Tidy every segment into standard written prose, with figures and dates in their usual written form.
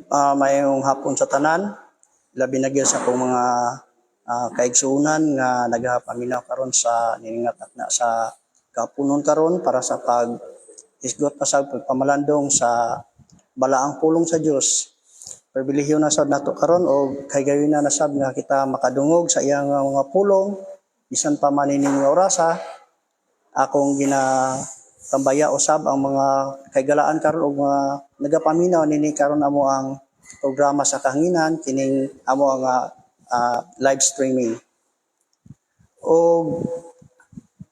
Mayong hapon sa tanan, labi na gyud sa akong mga kaigsuonan nga nagapaminaw karon sa niningat na sa kapunon karon para sa pag isgot pa sa pagpamalandong sa balaang pulong sa Dios. Pribilehiyo na sad nato karon og kay gayud na sab nga kita makadungog sa iyang mga pulong bisan pa man ining orasa. Akong tambaya usab ang mga kaygalaan karon og mga nagapaminaw nini karon amo ang programa sa kahanginan kining amo ang live streaming. O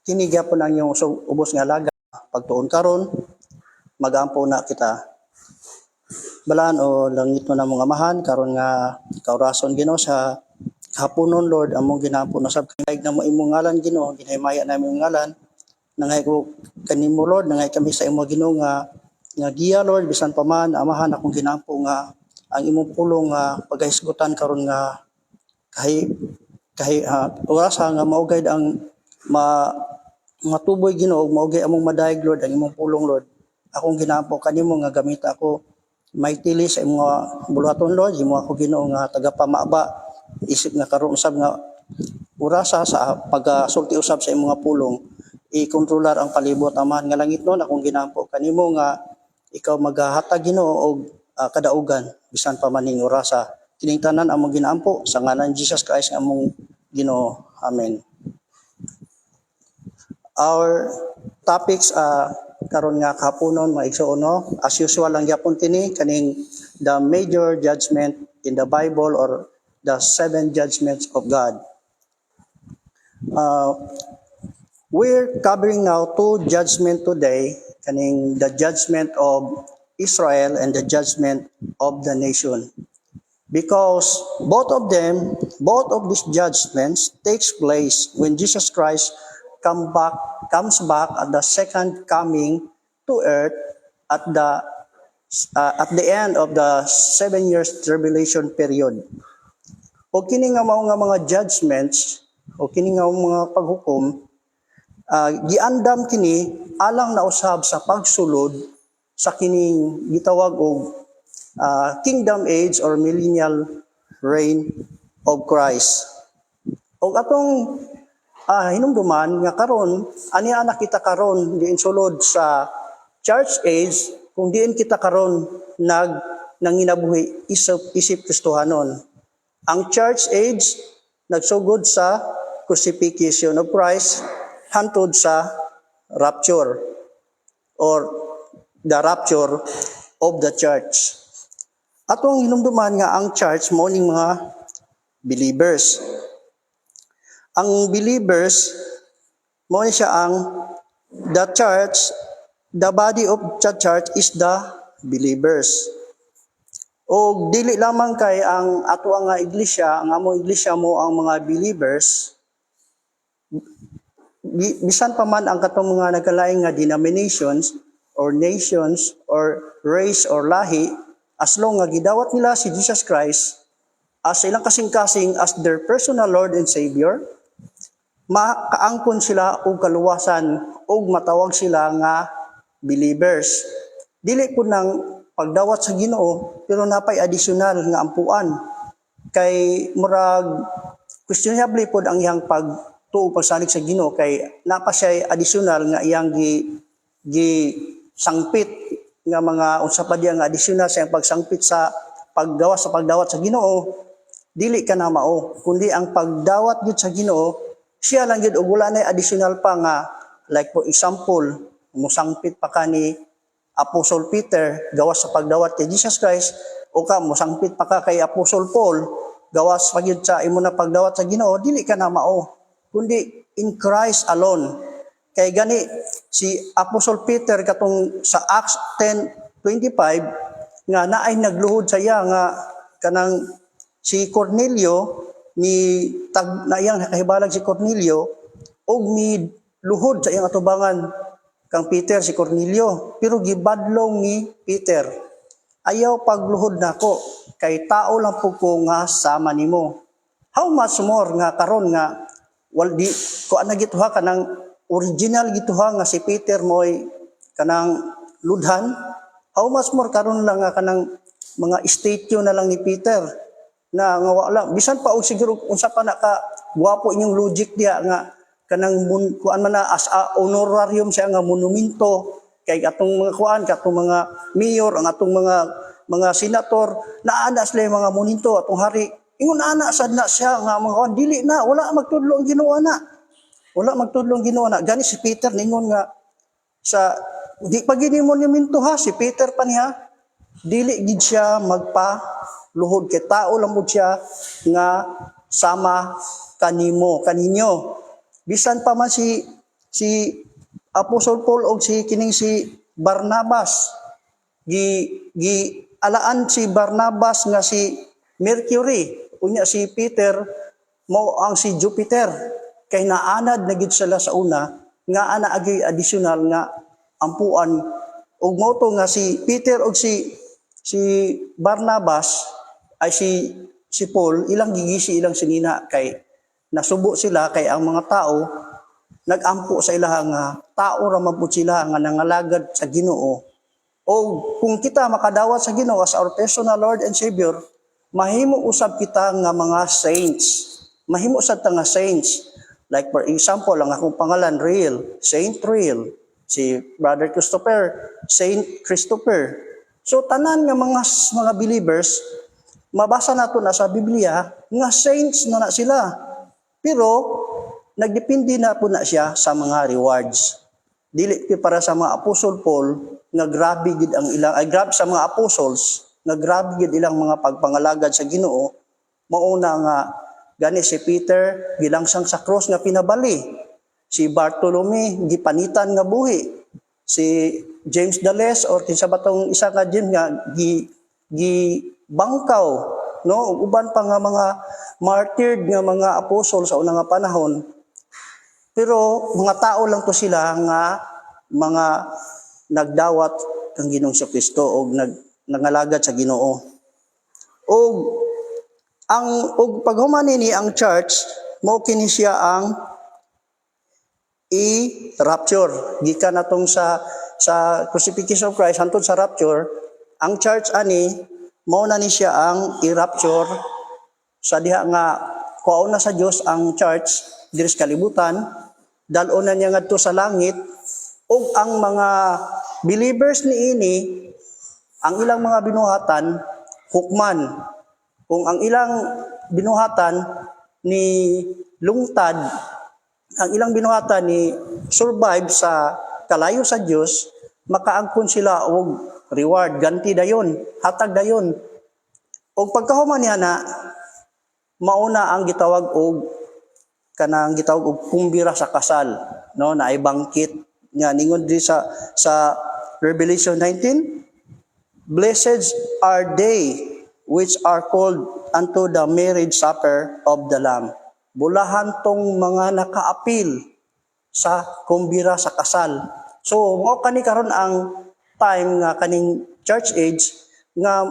kini gyapon ang yung ubos nga laga pagtuon karon magampo na kita. Balaan o langit mo na mga amahan karon nga kaurason Ginoo sa haponon Lord among ginampo na sab kay na mo imong ngalan Ginoo ginahimaya na imong ngalan nangay ko kanimo Lord nangay kami sa imong Ginoo nga giya Lord bisan pa man amahan akong ginampo nga ang imong pulong nga pagahisgutan karon nga kahit oras nga maugay ang matuboy Ginoo maugay among madayeg Lord ang imong pulong Lord akong ginampo kanimo nga gamita ako maitili sa imong buluhaton Lord himo ako Ginoo nga tagapamaba isip nga karon usab nga orasa sa pagasulti usab sa imong pulong i-kontrolar ang palibot aman nga langit nun akong ginampo kanimo nga ikaw maghatag Ginoo og kadaugan bisan pa maning orasa kining tanan among ginampo sa ngalan Jesus Christ nga among Ginoo. Amen. Our topics karon nga kahaponon mga igsoon as usual lang gyapon kini kaning the major judgment in the Bible or the 7 judgments of God. We're covering now 2 judgment today, kaning the judgment of Israel and the judgment of the nation. Because both of these judgments takes place when Jesus Christ comes back at the second coming to earth at the end of the 7 years tribulation period. O kini nga mao nga mga judgments o kini nga mga paghukom giandam kini alang na usab sa pagsulod sa kining gitawag og kingdom age or millennial reign of Christ. Og atong hinumduman nga karon ani ana kita karon diin sulod sa church age kung diin kita karon nanginabuhi isip Kristohanon. Ang church age nagsugod sa crucifixion of Christ hantod sa rapture or the rapture of the church. Atong hinumduman nga ang church mao ning mga believers. Ang believers mao siya ang the church, the body of the church is the believers. O dili lamang kay ang ato nga iglesia, ang among iglesia mo ang mga believers, bisan pa man ang katong mga nagkalaing nga denominations or nations or race or lahi, as long nga gidawat nila si Jesus Christ as ilang kasing-kasing as their personal Lord and Savior, makaangkon sila og kaluwasan og matawag sila nga believers. Dili po nang pagdawat sa Ginoo pero napay additional nga ampuan kay murag questionable pod ang iyang pagtuo pagsalig sa Ginoo kay napa siya additional nga iyang gi sangpit nga mga unsa pa diya nga additional sa iyang pagsangpit sa pagdawat sa Ginoo dili ka na mao kundi ang pagdawat gyud sa Ginoo siya lang gyud og wala nay additional pa nga like for example musangpit pa ka ni Apostle Peter gawas sa pagdawat kay Jesus Christ o ka musangpit pa ka kay Apostle Paul gawas pa gyud sa imo na pagdawat sa Ginoo dili ka na mao kundi in Christ alone. Kay gani si Apostle Peter katong sa Acts 10:25 nga naay nagluhod sa iya nga kanang si Cornelio na iyang nakahibalag si Cornelio og mi luhod sa iyang atubangan kang Peter si Cornelio pero gibadlong ni Peter ayaw pagluhod nako kay tao lang po ko nga sama nimo. How much more nga karon nga waldi ko ana gituha kanang original gituha nga si Peter moy kanang ludhan. How much more karon lang nga kanang mga statue na lang ni Peter nga wala bisan pa og siguro unsa pa na ka gwapo inyong logic diha nga kanang kuan man na as a honorarium siya nga monumento kay atong mga kuan katong mga mayor ang atong mga senator naana sila yung mga monumento atong hari ingon ana sad na siya nga mga kuan dili na wala magtudlo ang Ginoo na wala magtudlo ang Ginoo na gani si Peter ningon nga sa di pa gini monumento ha si Peter pa niya dili gid siya magpa-luhod kay tao lang pud siya nga sama kaninyo. Bisan pa man si Apostol Paul og si kining si Barnabas gi alaan si Barnabas nga si Mercury unya si Peter mao ang si Jupiter kay naanad na gid sila sa una nga ana agi additional nga ampuan ug mao to nga si Peter ug si Barnabas ay si Paul ilang gigisi ilang sinina kay nasubo sila kay ang mga tao nagampo sa ilaha nga tao ra man pud sila nga nangalagad sa Ginoo o kung kita makadawat sa Ginoo as our personal Lord and Savior mahimo usab kita nga mga saints mahimo usab ta nga saints like for example ang akong pangalan Real Saint Real si Brother Christopher Saint Christopher so tanan nga mga believers mabasa nato na sa Biblia nga saints na sila pero nagdepende na po na siya sa mga rewards dili para sa mga Apostle Paul nga grabe gid ang ilang ay grabe sa mga apostles nga grabe gid ilang mga pagpangalagad sa Ginoo mauna nga gani si Peter gilangsang sa cross nga pinabali si Bartolome gipanitan nga buhi si James the Less or kinsa batong isa ka James nga gi bangkaw no ug uban pa nga mga martyred nga mga apostol sa unang nga panahon pero mga tao lang to sila nga mga nagdawat kang Ginoong Kristo og nangalagad sa Ginoo og paghuman ni ang church mao kini siya ang i-rapture gikan natong sa crucifixion of Christ hantod sa rapture ang church ani mao na ni siya ang i-rapture sa diha nga kuaon na sa Dios ang church diri sa kalibutan dal-on na niya ngadto sa langit ug ang mga believers niini ang ilang mga binuhatan hukman kung ang ilang binuhatan ni lungtad ang ilang binuhatan ni survive sa kalayo sa Dios makaangkon sila og reward ganti dayon hatag dayon og pagkahuman niya na mauna ang gitawag og kanang gitawag og kumbira sa kasal no na ay bangkit nga ningon diri sa Revelation 19 blessed are they which are called unto the marriage supper of the Lamb bulahan tong mga nakaapil sa kumbira sa kasal so mao kani karon ang time nga kaning church age nga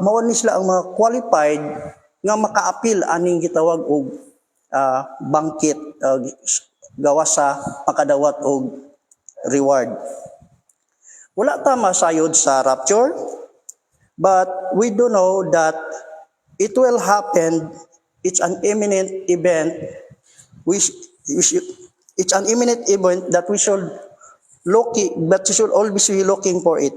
mao ni sila ang mga qualified nga makaapil aning gitawag og bangkit gawas sa makadawat og reward wala ta masayod sa rapture but we do know that it will happen it's an imminent event it's an imminent event that we should but we should always be looking for it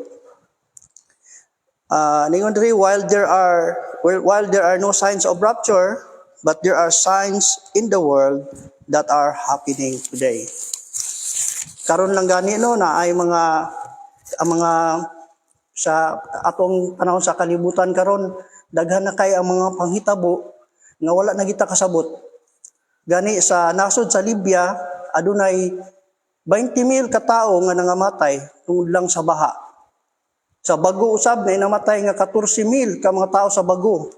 ningon diri while there are no signs of rapture but there are signs in the world that are happening today karon lang gani no na ay ang mga sa atong panahon sa kalibutan karon daghan na kay ang mga panghitabo nga wala na kita kasabot gani sa nasod sa Libya adunay 20,000 ka tawo nga nangamatay tungod lang sa baha sa Bago usab na namatay nga 14,000 ka mga tao sa Bago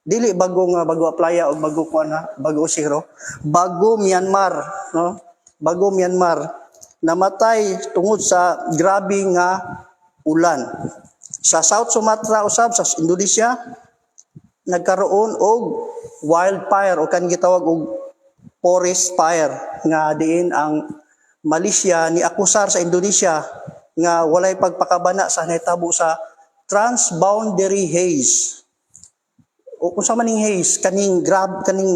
dili Bago nga Bago Playa o Bago kuana Bago Zero Bago Myanmar no Bago Myanmar namatay tungod sa grabe nga ulan. Sa South Sumatra usab sa Indonesia nagkaroon og wildfire o kan gitawag og forest fire nga diin ang Malaysia ni akusar sa Indonesia nga walay pagpakabana sa nahitabo sa transboundary haze. O kung sa maning haze, kaning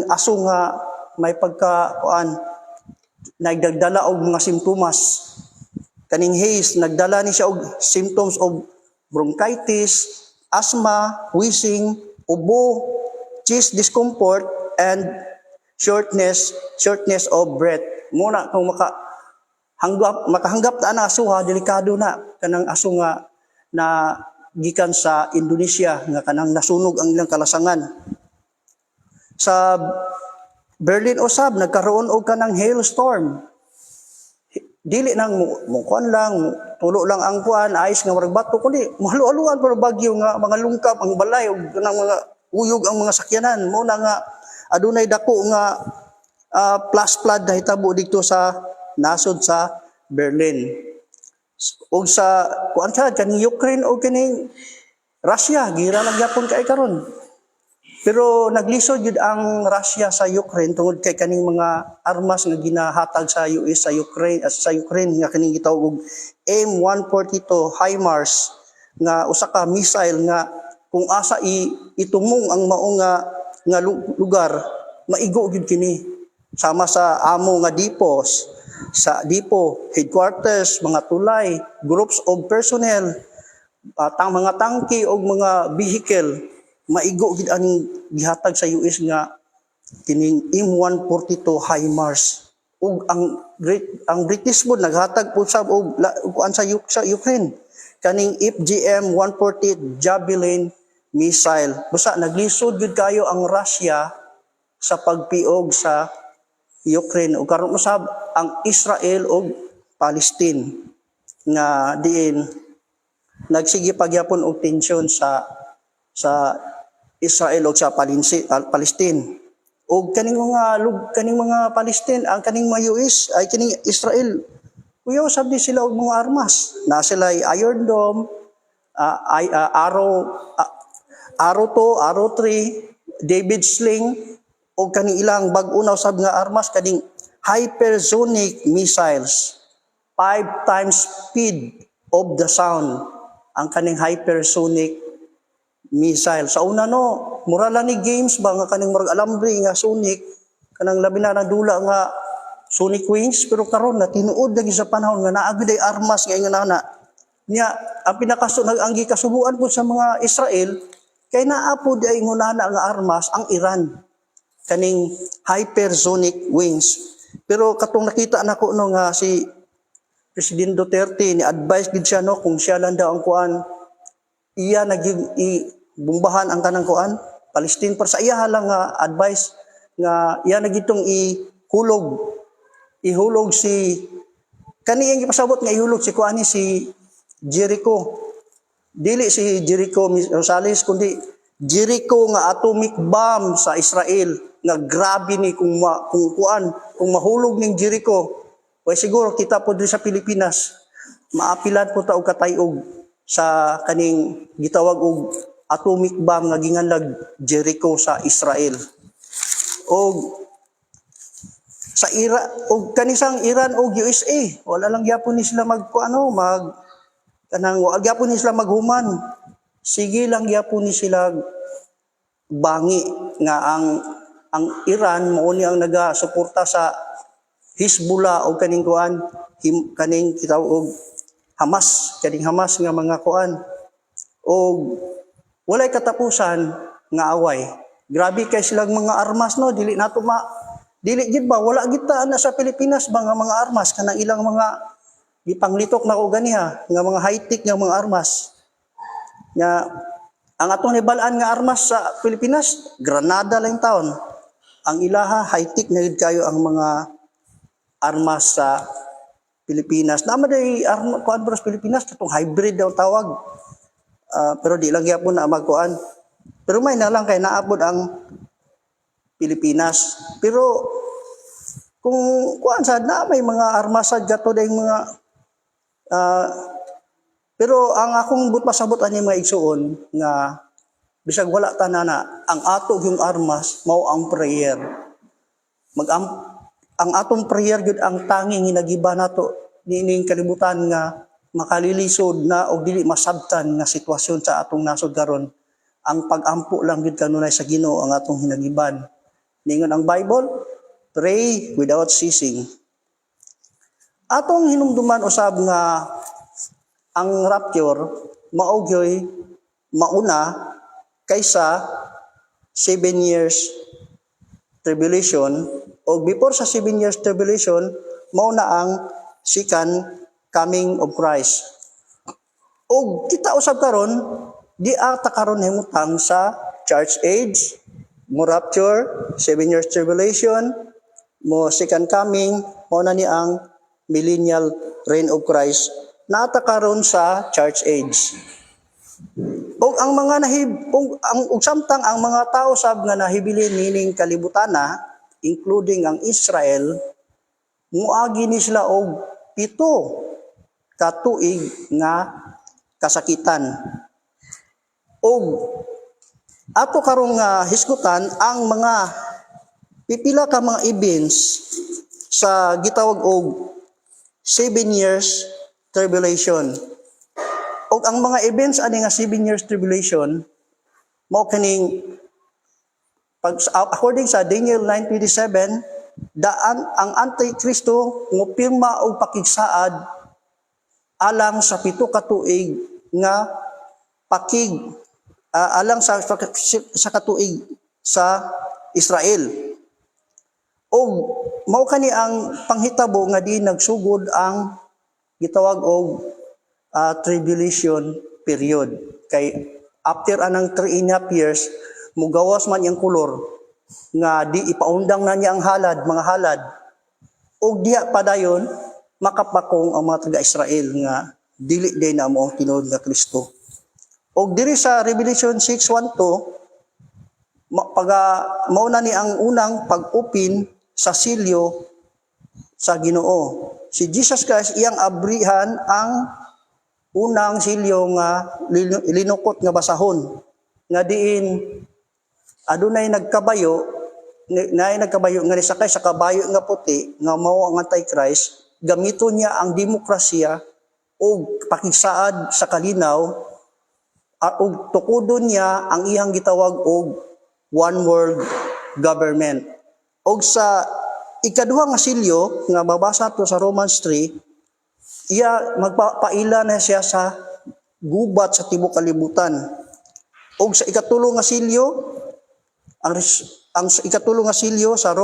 aso nga may pagkakuan, nagdagdala og mga simptomas. Kaning haze, nagdala ni siya og symptoms of bronchitis, asthma, wheezing, ubo, chest discomfort, and shortness of breath. Muna kung makahanggap ta na aso ha, delikado na kanang aso nga na gikan sa Indonesia nga kanang nasunog ang ilang kalasangan. Sa Berlin usab nagkaroon og kanang hailstorm. Dili nang mukuan lang, tulo lang ang kuan, ayos nga marag bato kundi mahalu-aluan pero bagyo nga mga lungkap ang balay ug kanang mga uyog ang mga sakyanan. Mo na nga adunay dako nga flash flood nahitabo dito sa nasod sa Berlin. O sa kuan kaning Ukraine o kaning Russia gira lang gyapon kay karon. Pero naglisod jud ang Russia sa Ukraine tungod kay kaning mga armas nga ginahatag sa US sa Ukraine nga kaning gitawag og M142 HIMARS nga usa ka missile nga kung asa itumong ang mao nga lugar maigo gid kini sama sa amo nga depots sa depot, headquarters, mga tulay, groups of personnel, mga tangke o mga vehicle, maigo gid ang gihatag sa US nga kining M142 HIMARS. Ug ang British mo naghatag po sa kuan sa Ukraine kaning FGM 140 Javelin missile. Busa naglisod gid kayo ang Russia sa pagpiog sa Ukraine ug karon usab ang Israel ug Palestine nga diin nagsige pagyapon og tensyon sa Israel ug sa Palestine. Ug kaning mga Palestine ang kaning mga US ay kining Israel kuya usab di sila og mga armas. Na sila Iron Dome, Arrow 2, Arrow 3, David Sling o kaning ilang bag-o na usab nga armas kaning hypersonic missiles 5 times speed of the sound ang kaning hypersonic missile sa una no mura lang ni games ba nga kaning murag alambre nga sonic kanang labi na dula nga sonic wings pero karon na tinuod lagi sa panahon nga naa gid ay armas nga ingana niya ang ang gikasubuan po sa mga Israel kay naa po di ay ngunana nga armas ang Iran kaning hypersonic wings. Pero katong nakita nako no nga si President Duterte ni advise gid siya no kung siya lang daw ang kuan iya bumbahan ang kanang kuan Palestine para sa iya lang nga advice nga iya nagitong ihulog si kani ang gipasabot nga ihulog si kuan si Jericho. Dili si Jericho Rosales kundi Jericho nga atomic bomb sa Israel nga grabe ni kung mahulog ning Jericho way siguro kita po diri sa Pilipinas maapilan po ta og katayog sa kaning gitawag og atomic bomb nga ginganlag Jericho sa Israel. Og sa og kanisang Iran og USA wala lang gyapon ni sila wala gyapon ni sila maghuman. Sige lang gyapon ni sila bangi nga ang Iran mao ni ang nagasuporta sa Hezbollah o kaning kitawag og Hamas nga mga kuan og walay katapusan nga away. Grabe kay silang mga armas no dili gid ba wala gid ta na sa Pilipinas ba nga mga armas kanang ilang mga gipanglitok na ko ganiha nga mga high-tech nga mga armas. Nga ang atong nibalaan nga armas sa Pilipinas granada lang taon. Ang ilaha high-tech na gid kayo ang mga armas sa Pilipinas. Namaday kuan sa Pilipinas katong hybrid daw tawag. Pero di lang gyapon na magkuan. Pero may na lang kay naabot ang Pilipinas. Pero kung kuan sad na may mga armas sad gato day mga pero ang akong pasabot ani mga igsuon nga bisag wala tanana ang ato yung armas mao ang prayer. Ang atong prayer gyud ang tanging hinagiba nato nining kalibutan nga makalilisod na o dili masabtan nga sitwasyon sa atong nasod karon. Ang pag-ampo lang gid kanunay sa Ginoo ang atong hinagiban. Ningon ang Bible, pray without ceasing. Atong hinumduman usab nga ang rapture maugyoy mauna kaysa 7 years tribulation, o before sa 7 years tribulation mauna ang second coming of Christ. O kita usab karon di ata karon himutang sa church age, mo rapture, 7 years tribulation, mo second coming, mo na ni ang millennial reign of Christ, naata karon sa church age. O ang mga samtang ang mga tao sab nga nahibilin nining kalibutana, including ang Israel, muagi ni sila og 7 ka tuig nga kasakitan. Og ato karong hisgutan ang mga pipila ka mga events sa gitawag og 7 years tribulation. Og ang mga events ani nga 7 years tribulation mao kaning according sa Daniel 9:27, daan ang Antikristo mo pirma og pakigsaad alang sa 7 ka tuig nga alang sa katuig sa Israel. Og mao kani ang panghitabo nga di nagsugod ang gitawag og tribulation period. Kay after anang 3.5 years, mugawas man yung kulor nga di ipaundang na niya ang mga halad. Og diha padayon makapakong ang mga taga-Israel nga dili day na mo ang tinuod nga Kristo. Og diri sa Revelation 6:1-2 mauna ni ang unang pag-upin sa silyo sa Ginoo. Si Jesus Christ iyang abrihan ang unang silyo nga linukot nga basahon nga diin adunay nagkabayo nga nisakay sa kabayo nga puti nga mao ang Antichrist. Gamiton niya ang demokrasya o pakigsaad sa kalinaw ug tukudon niya ang iyang gitawag og one world government. Og sa ikaduha nga silyo nga mabasa to sa Romans 3, iya magpapaila na siya sa gubat sa tibuok kalibutan. Og sa ikatulo nga silyo, ang ikatulo nga silyo sa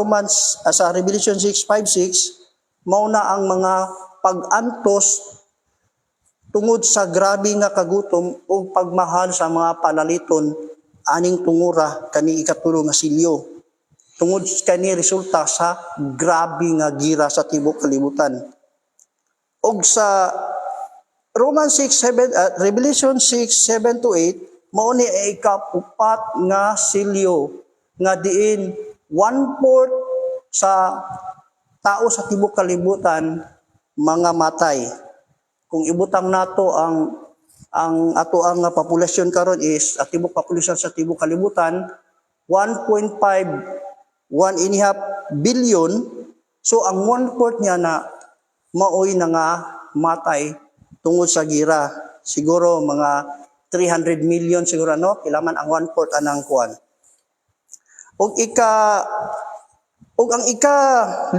sa Revelation 6:5-6, mao na ang mga pag-antos tungod sa grabe nga kagutom o pagmahal sa mga palaliton aning tungura kani ikatulo nga silyo. Tungod kani resulta sa grabe nga gira sa tibuok kalibutan. Og sa Revelation 6:7-8, mao ni ikapupat nga silyo nga diin 1/4 sa tao sa tibuok kalibutan mga matay. Kung ibutang nato ang ato ang populasyon karon is tibuok populasyon sa tibuok kalibutan 1.5 billion, so ang 1/4 niya na maoy na nga matay tungod sa gira. Siguro mga 300 million siguro kilaman ang 1/4 anang kuan. Og ang ika-5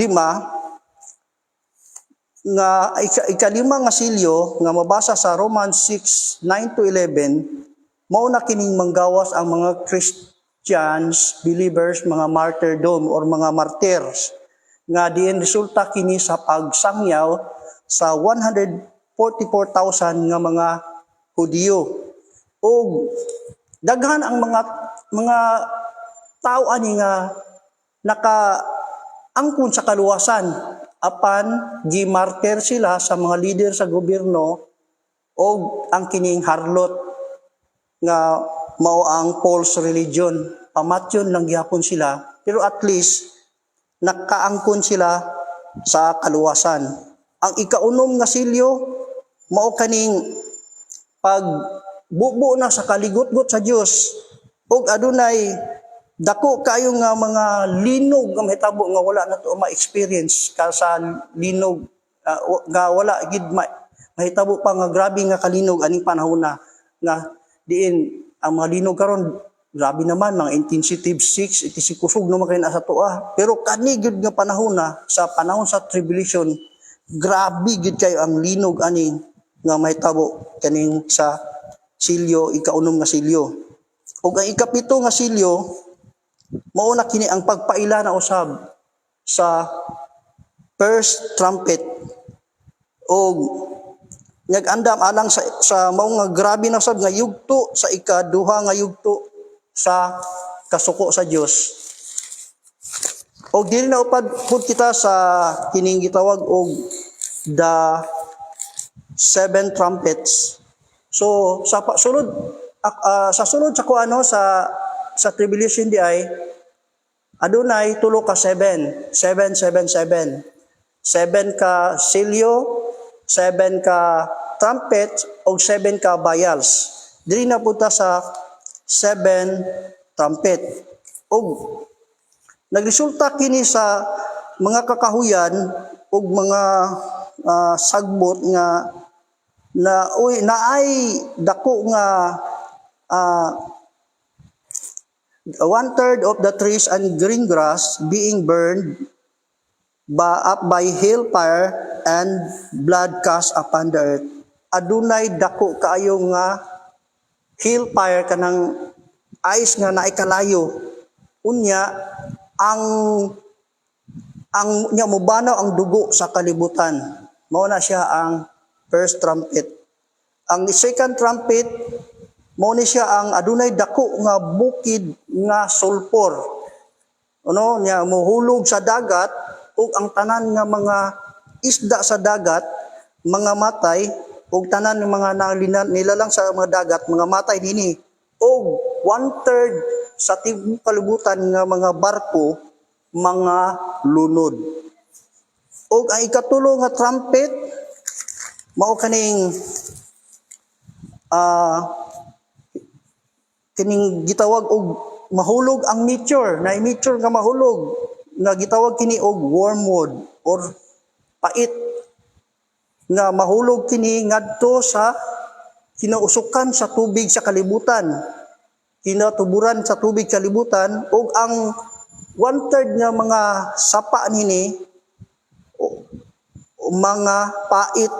nga silyo nga mabasa sa Romans 6:9-11, mao na kining manggawas ang mga Christians, believers, mga martyrdom or mga martyrs nga diin resulta kini sa pagsangyaw sa 144,000 nga mga Hudyo. O daghan ang mga tao ani nga nakaangkon sa kaluwasan apan gimartir sila sa mga leader sa gobyerno o ang kining harlot nga mao ang false religion. Pamatyon lang gihapon sila, pero at least nakaangkon sila sa kaluwasan. Ang ikaunom nga silyo mao kaning pagbubo na sa kaligotgot sa Dios ug adunay dako kayo nga mga linog nga mahitabo nga wala na to ma-experience ka sa linog nga wala gid mahitabo pa nga grabe nga kalinog aning panahon na nga diin ang mga linog karon grabe naman mga intensity 6 iti kusog naman kay nasa tuwa pero kani gyud nga panahon na sa panahon sa tribulation grabe gyud kayo ang linog aning nga mahitabo kaning sa silyo ikaunom nga silyo ug ang ikapito nga silyo mao na kini ang pagpaila na usab sa first trumpet og nag-andam alang sa mao nga grabe na usab nga yugto sa ikaduha nga yugto sa kasuko sa Dios. Og dili na upad pud kita sa kining gitawag og the seven trumpets. So sa sunod sa sunod sa kuano sa tribulation di ay adunay tulo ka 7, 7. 7 ka silyo, 7 ka trumpet, o 7 ka bayals. Dili na punta sa 7 trumpet. O nagresulta kini sa mga kakahuyan o mga sagbot nga naay dako nga 1/3 of the trees and green grass being burned up by hellfire and blood cast upon the earth. Adunay dako kaayo nga hellfire kanang ice nga naay kalayo. Unya ang nya mobanaw ang dugo sa kalibutan. Mao na siya ang first trumpet. Ang second trumpet mao ni siya ang adunay dako nga bukid nga sulfur. Ano nya mohulog sa dagat ug ang tanan nga mga isda sa dagat mga matay ug tanan ng mga nilalang sa mga dagat mga matay dinhi ug 1/3 sa tibuok kalibutan nga mga barko mga lunod. Ug ang ikatulo nga trumpet mao kaning kining gitawag og mahulog ang meteor na meteor nga mahulog nga gitawag kini og wormwood or pait nga mahulog kini ngadto sa kinausukan sa tubig sa kalibutan kinatuburan sa tubig kalibutan ug ang 1/3 nga mga sapa nini mga pait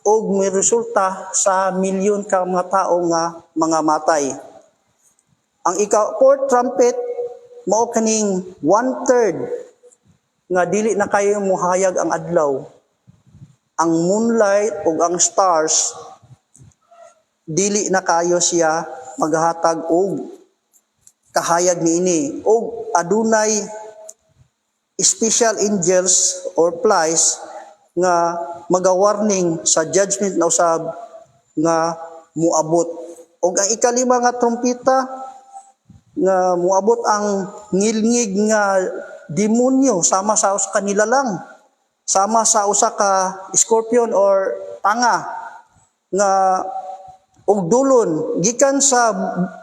ug may resulta sa milyon ka mga tao nga mga matay. Ang fourth trumpet mao kaning 1/3 nga dili na kayo mohayag ang adlaw. Ang moonlight ug ang stars dili na kayo siya maghatag og kahayag niini og adunay special angels or flies nga magawarning sa judgment na usab nga muabot. Og ang ikalima nga trumpeta nga muabot ang ngilngig nga demonyo sama sa usa ka nilalang sama sa usa ka scorpion or tanga nga og dulon gikan sa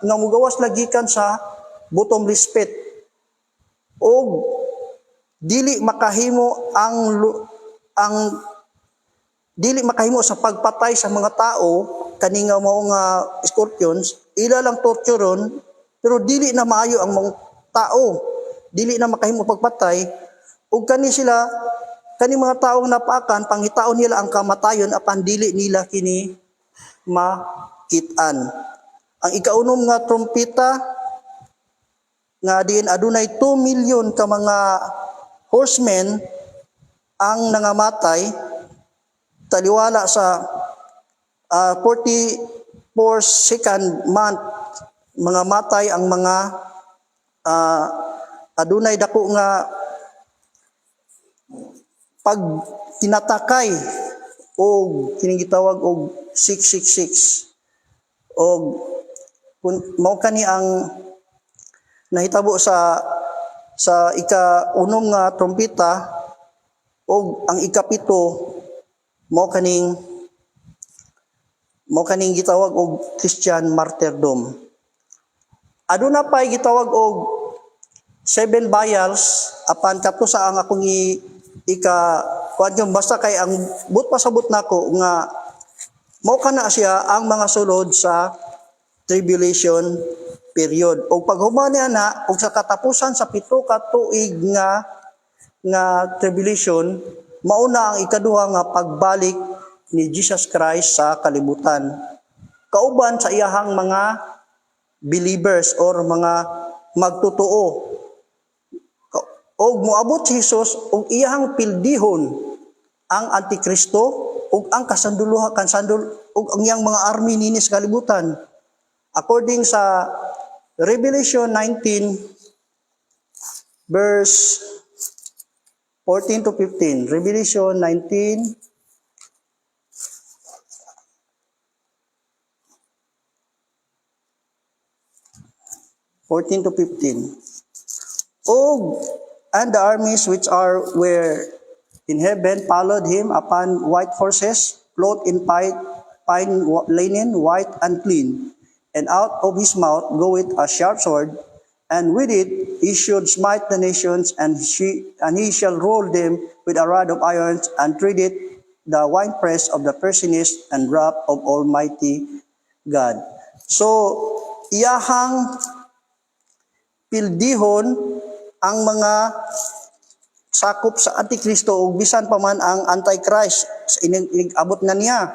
nga mugawas na gikan sa bottomless pit og dili makahimo ang dili makahimo sa pagpatay sa mga tao kani nga mao nga scorpions ila lang torturon pero dili na maayo ang mga tao dili na makahimo pagpatay ug kani mga taong napaakan pangitaon nila ang kamatayon apan dili nila kini makit-an. Ang ikaunom nga trompeta nga diin adunay 2 million ka mga horsemen ang nangamatay taliwala sa 44 month mga matay ang mga adunay dako nga pag tinatakay o kining gitawag og 666 og mao kani ang nahitabo sa ikaunom nga trompeta og ang ikapito mao kaning gitawag og Christian martyrdom. Aduna pay gitawag og 7 vials apan kadto sa ang akong kuan yung basta kay ang but pasabot nako nga Mao kana siya ang mga sulod sa tribulation period. O paghumani ana ug sa katapusan sa 7 ka tuig nga tribulation, mauna ang ikaduha nga pagbalik ni Jesus Christ sa kalibutan. Kauban sa iyahang mga believers or mga magtotoo. Og moabot si Jesus og iyahang pildihon ang Antikristo ug ang kasanduluha ug ang iyang mga army ninis kalibutan. According sa Revelation 19 verse 14 to 15. Revelation 19 14 to 15. And the armies which were in heaven followed him upon white horses, clothed in fine linen, white and clean. And out of his mouth goeth a sharp sword, and with it he should smite the nations, and he shall rule them with a rod of iron, and tread it the winepress of the fierceness and wrath of Almighty God. So, iyahang pildihon ang mga sakop sa Antikristo ug bisan pa man ang Antichrist abot na niya.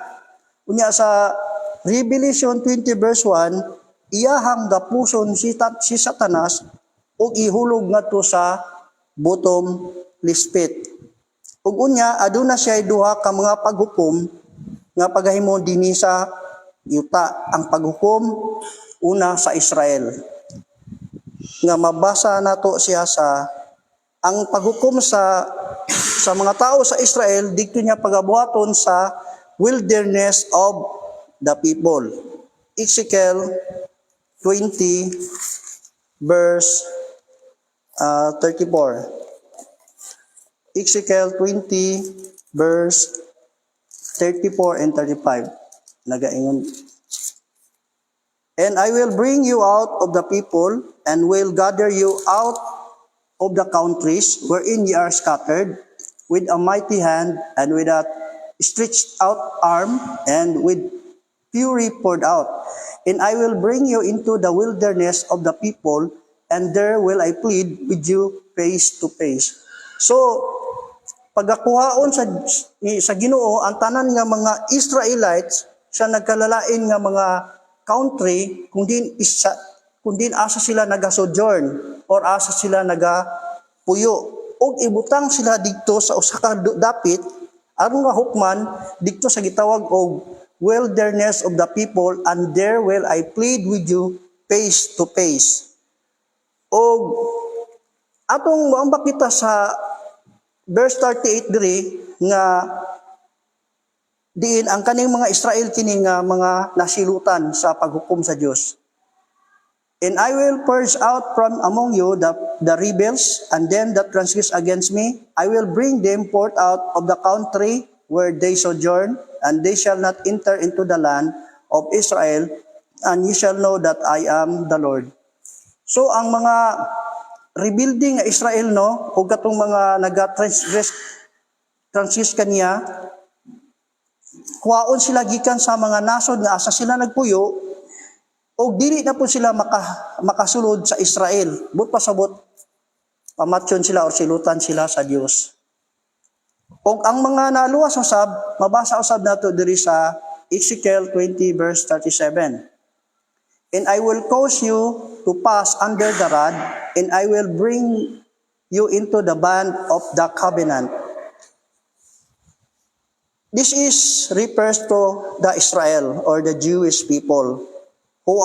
Unya sa Revelation 20 verse 1, iyahang gapuson si Satanas ug ihulog ngadto sa bottom lispit. Ug unya aduna siya duha ka mga paghukom nga pagahimo dinhi sa yuta. Ang paghukom una sa Israel. Nga mabasa nato siya sa ang paghukom sa mga tao sa Israel dito niya pagabuhaton sa wilderness of the people. Ezekiel 20 verse 34. Ezekiel 20 verse 34 and 35. Nagaingon. And I will bring you out of the people and will gather you out of the countries wherein ye are scattered with a mighty hand and with a stretched out arm and with fury poured out. And I will bring you into the wilderness of the people, and there will I plead with you face to face. So, pagakuhaon sa Ginoo ang tanan nga mga Israelites sa nagkalalain nga mga country kung din asa sila naga-sojourn or asa sila naga-puyo. Og ibutang sila dito sa usa ka dapit aron nga hukman dito sa gitawag og wilderness of the people, and there will I plead with you face to face. Og atong moambak kita sa verse 38 diri nga diin ang kaning mga Israel kini nga mga nasilutan sa paghukom sa Dios. And I will purge out from among you the rebels and them that transgress against me. I will bring them forth out of the country where they sojourn, and they shall not enter into the land of Israel, and ye shall know that I am the Lord. So ang mga rebuilding nga Israel o katong mga naga-transgress kaniya, kuwaon sila gikan sa mga nasod nga asa sila nagpuyo, o dili na po sila makasulod sa Israel. But pasabot, pamatyon sila o silutan sila sa Dios. O ang mga naluwas usab, mabasa usab nato diri sa Ezekiel 20 verse 37. And I will cause you to pass under the rod, and I will bring you into the band of the covenant. This refers to the Israel or the Jewish people who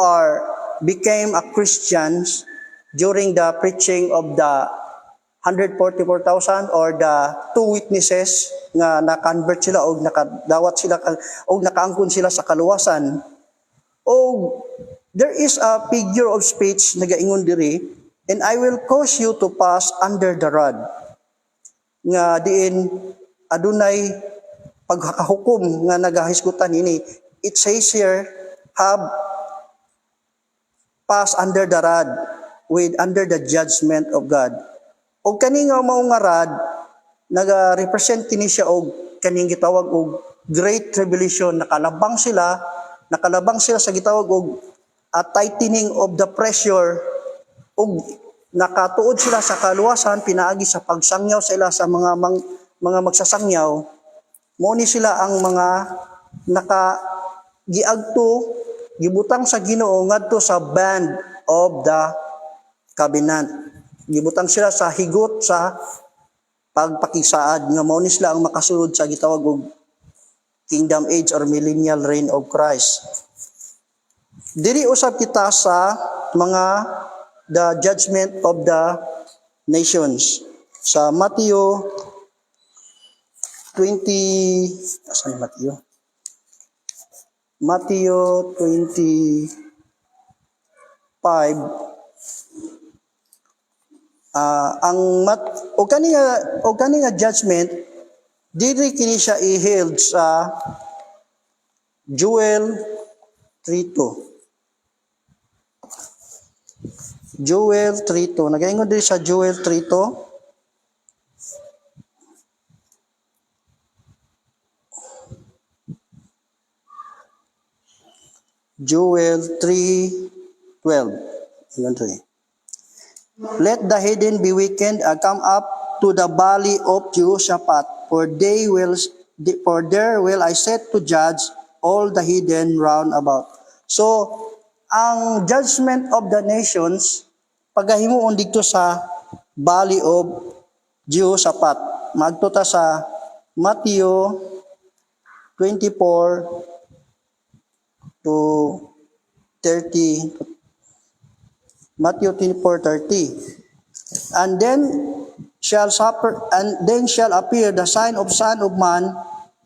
became a Christians during the preaching of the 144,000 or the two witnesses nga na-convert sila o nakadawat sila o nakaangkon sila sa kaluwasan. O there is a figure of speech nagaingon diri, and I will cause you to pass under the rod. Nga diin adunay pagkakahukom nga nagahisgutan ini. It says here, have pass under the rod under the judgment of God. O kani nga mao nga rod naga-represent kini siya og kaning gitawag og Great Tribulation. Nakalabang sila sa gitawag og a tightening of the pressure, ug nakatuod sila sa kaluwasan pinaagi sa pagsangyaw sila sa mga magsasangyaw. Mao ni sila ang mga giagto gibutang sa Ginoo ngadto sa band of the covenant. Gibutang sila sa higot sa pagpakisaad nga mao ni sila ang makasulod sa gitawag og Kingdom Age or Millennial Reign of Christ. Diri usab kita sa mga the judgment of the nations. Sa Matthew 20, asan Matthew? Matthew 25, o kani nga judgment diri kini siya i-held sa Joel 3:2. Joel 3:2. Nagaingon diri sa Joel 3:2. Joel 3:12. Let the heathen be weakened and come up to the valley of Jehoshaphat, for there will I set to judge all the heathen round about. So, ang judgment of the nations, pagahimuon dito sa valley of Jehoshaphat. Magtuta sa Matthew 24 to 30. Matthew 24:30. And then shall appear the sign of Son of Man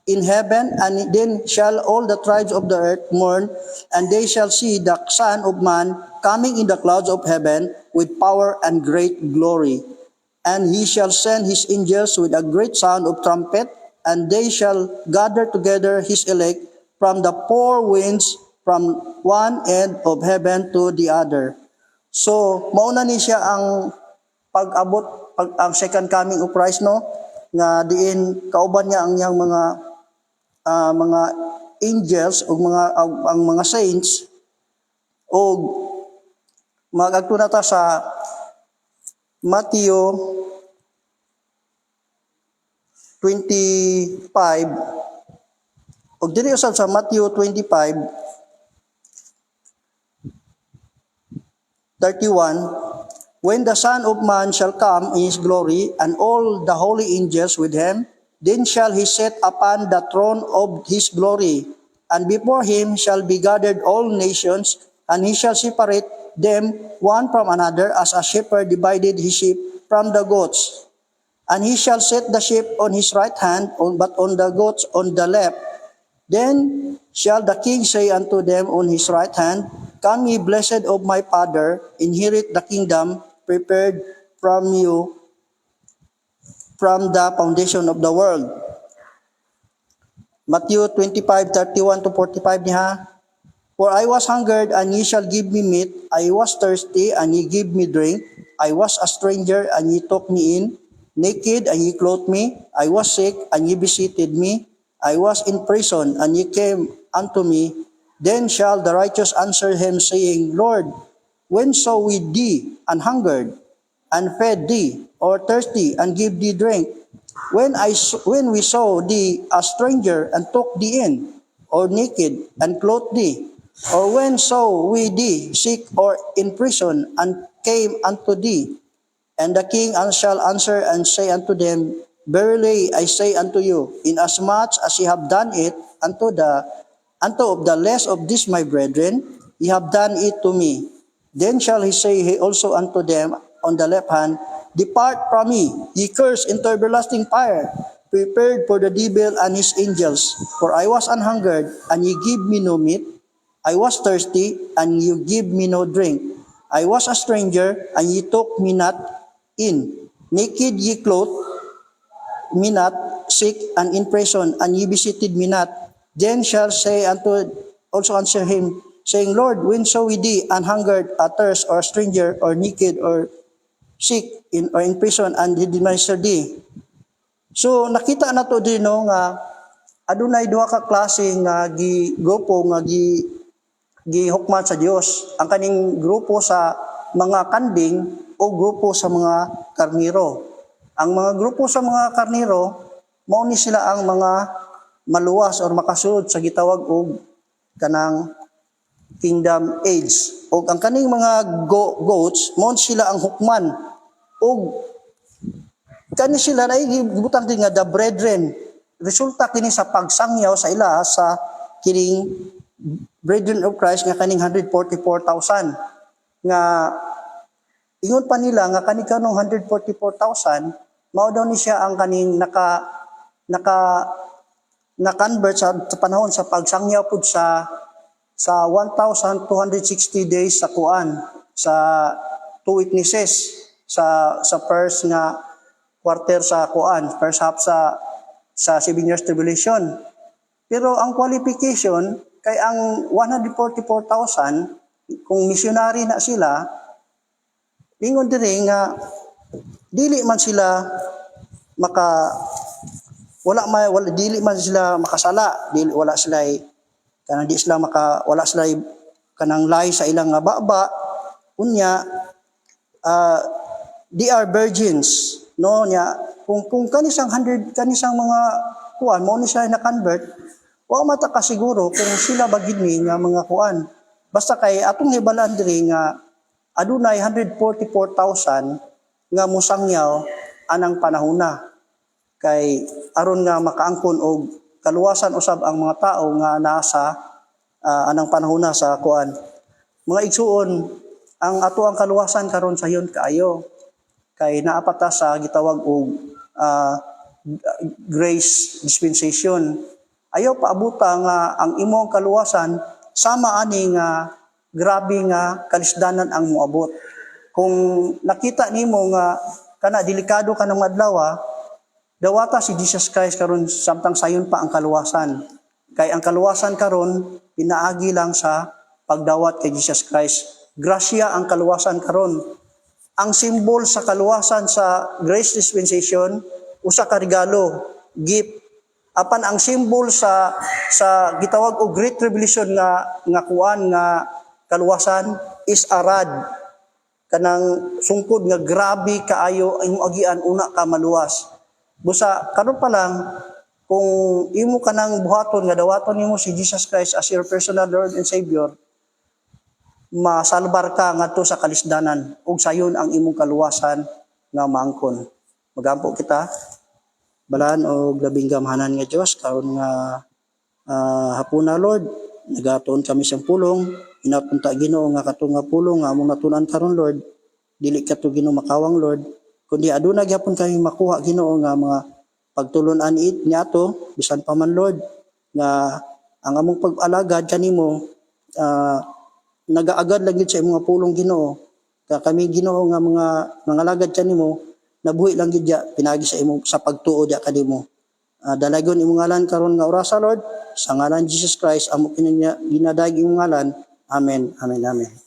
in heaven, and then shall all the tribes of the earth mourn, and they shall see the Son of Man coming in the clouds of heaven with power and great glory. And he shall send his angels with a great sound of trumpet, and they shall gather together his elect from the four winds, from one end of heaven to the other. So, mauna ni siya ang pag-abot, ang second coming of Christ, no? Nga diin kauban niya ang iyang mga angels o ang mga saints, o magagto na ta sa Matthew 25, o dili usab sa Matthew 25:31. When the Son of Man shall come in his glory, and all the holy angels with him, then shall he sit upon the throne of his glory, and before him shall be gathered all nations, and he shall separate them one from another, as a shepherd divided his sheep from the goats. And he shall set the sheep on his right hand, but on the goats on the left. Then shall the king say unto them on his right hand, Come ye blessed of my Father, inherit the kingdom prepared from you from the foundation of the world. Matthew 25:31 to 45 niya. For I was hungered, and ye shall give me meat. I was thirsty, and ye give me drink. I was a stranger, and ye took me in. Naked, and ye clothed me. I was sick, and ye visited me. I was in prison, and ye came unto me. Then shall the righteous answer him, saying, Lord, when saw we thee an hungered, and fed thee, or thirsty, and give thee drink? When we saw thee a stranger, and took thee in, or naked, and clothed thee? Or when saw we thee sick, or in prison, and came unto thee? And the king shall answer and say unto them, Verily I say unto you, inasmuch as ye have done it unto of the less of these my brethren, ye have done it to me. Then shall he say also unto them on the left hand, Depart from me, ye cursed, into everlasting fire, prepared for the devil and his angels. For I was an hungered, and ye give me no meat. I was thirsty, and ye give me no drink. I was a stranger, and ye took me not in. Naked ye clothed me not, sick and in prison, and ye visited me not. Then shall say also answer him, saying, Lord, when saw we thee an hungered, athirst, or a stranger, or naked, or sick, or in prison, and did minister thee? So nakita na to din, no, nga adunay duha ka klase nga grupo nga gihukman sa Dios. Ang kaning grupo sa mga kanding o grupo sa mga karniro. Ang mga grupo sa mga karniro, mao ni sila ang mga maluwas or makasulod sa gitawag og kanang kingdom age. O ang kaning mga goats, mao sila ang hukman. O kani sila na gibutang din nga the brethren. Resulta kini sa pagsangyaw sa ila sa kining brethren of Christ nga kaning 144,000 nga ingon pa nila nga kani kanong 144,000 mao daw ni siya ang kaning na-convert sa panahon sa pagsangyaw pud sa 1,260 days sa kuan sa two witnesses sa first nga quarter sa kuan, first half sa 7 years tribulation. Pero ang qualification kay ang 144,000 kung missionary na sila, ingon diri nga dili man sila dili man sila makasala, wala sila kanang lie sa ilang nga baba unya they are virgins no nya kung kanisang mga kuan mo ni siya na convert wa mata ka siguro kung sila bagid ni nga mga kuan basta kay atong hibalaan diri nga adunay 144,000 nga musangyaw anang panahona kay aron nga makaangkon og kaluwasan usab ang mga tao nga nasa anang panahona sa kuan. Mga igsuon, ang ato ang kaluwasan karon sayon kaayo kay naapata sa gitawag og grace dispensation. Ayaw paabuta nga ang imong kaluwasan sama ani nga grabe nga kalisdanan ang moabot. Kung nakita nimo nga kana delikado ka ng adlaw, dawata si Jesus Christ karon samtang sayon pa ang kaluwasan. Kay ang kaluwasan karon pinaagi lang sa pagdawat kay Jesus Christ. Grasya ang kaluwasan karon. Ang simbol sa kaluwasan sa grace dispensation usa ka regalo, gift. Apan ang simbol sa gitawag og great tribulation nga kuan nga kaluwasan is arad. Kanang sungkod nga grabe kaayo imong agian una ka maluwas. Busa karon pa lang kung imo kanang buhaton nga dawaton nimo si Jesus Christ as your personal Lord and Savior, masalbar ka ngadto sa kalisdanan ug sayon ang imong kaluwasan nga maangkon. Magampo kita balaan og labing gamhanan nga Dios karon nga hapuna Lord, nagatuon kami sa pulong, inapunta Ginoo nga kato nga pulong nga among natunan karon Lord, dili kato Ginoo makawang Lord, kundi aduna gyapon kami makuha Ginoo nga mga pagtulon-an niato bisan pa man Lord nga ang among pag-alagad kanimo nagaagad lang gid sa imong pulong Ginoo kami Ginoo nga mga nangalagad kanimo nabuhi lang gid pinagi sa imong sa pagtuo dia kanimo dalagon imong ngalan karon nga orasa Lord sa ngalan Jesus Christ amo kinanya ginadayeg imong ngalan amen amen amen.